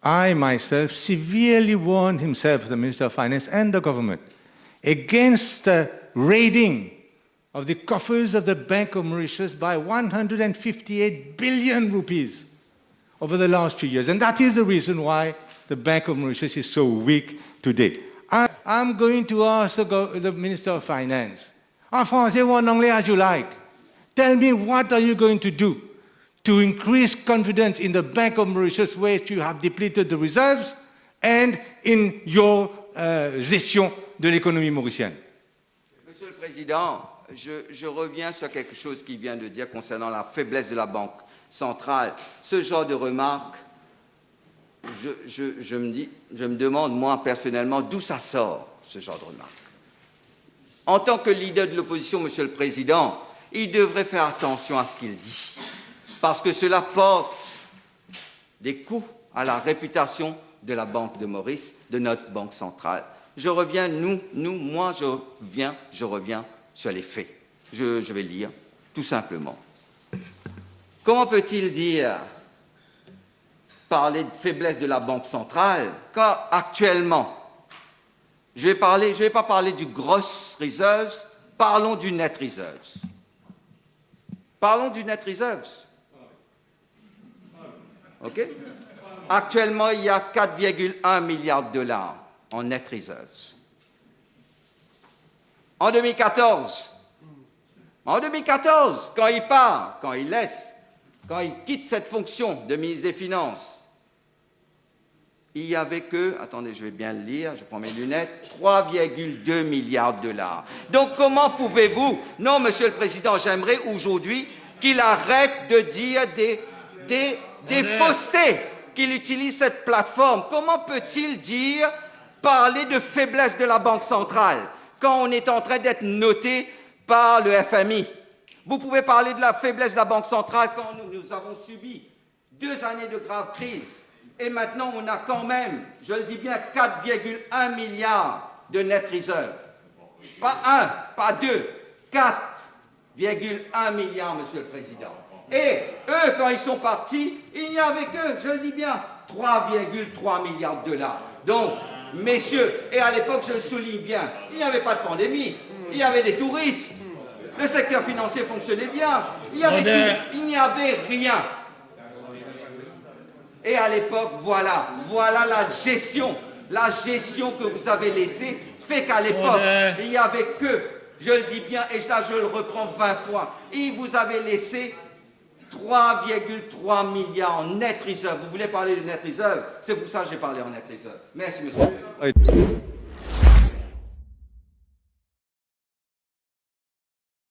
I myself severely warned himself, the Minister of Finance and the government, against the raiding of the coffers of the Bank of Mauritius by 158 billion rupees over the last few years. And that is the reason why the Bank of Mauritius is so weak today. I'm going to ask the Minister of Finance, en français ou en anglais as you like, tell me what are you going to do to increase confidence in the Bank of Mauritius where you have depleted the reserves and in your gestion de l'économie mauricienne. Monsieur le Président, je reviens sur quelque chose qu'il vient de dire concernant la faiblesse de la Banque centrale. Ce genre de remarques, je me demande, moi, personnellement, d'où ça sort, ce genre de remarques. En tant que leader de l'opposition, Monsieur le Président, il devrait faire attention à ce qu'il dit, parce que cela porte des coups à la réputation de la Banque de Maurice, de notre Banque centrale. Je reviens, je reviens sur les faits. Je vais lire, tout simplement. Comment peut-il dire, parler de faiblesse de la Banque centrale, quand actuellement, je ne vais pas parler du gross reserves, parlons du net reserves. Parlons du net reserves. OK? Actuellement, il y a 4,1 milliards de dollars en net reserves. En 2014, quand il part, quand il quitte cette fonction de ministre des Finances, il n'y avait que, attendez, je vais bien le lire, je prends mes lunettes, 3,2 milliards de dollars. Donc comment pouvez-vous... Non, Monsieur le Président, j'aimerais aujourd'hui qu'il arrête de dire des faussetés, qu'il utilise cette plateforme. Comment peut-il parler de faiblesse de la Banque centrale quand on est en train d'être noté par le FMI? Vous pouvez parler de la faiblesse de la Banque centrale quand nous avons subi 2 années de grave crise. Et maintenant, on a quand même, je le dis bien, 4,1 milliards de net reserve. Pas 1, pas 2, 4,1 milliards, Monsieur le Président. Et eux, quand ils sont partis, il n'y avait que, je le dis bien, 3,3 milliards de dollars. Donc, messieurs, et à l'époque, je le souligne bien, il n'y avait pas de pandémie, il y avait des touristes, le secteur financier fonctionnait bien, il n'y avait rien. Et à l'époque, voilà la gestion que vous avez laissée, fait qu'à l'époque, il n'y avait que, je le dis bien, et ça je le reprends 20 fois, il vous avait laissé 3,3 milliards en net reserve. Vous voulez parler de net reserve? C'est pour ça que j'ai parlé en net reserve. Merci, monsieur.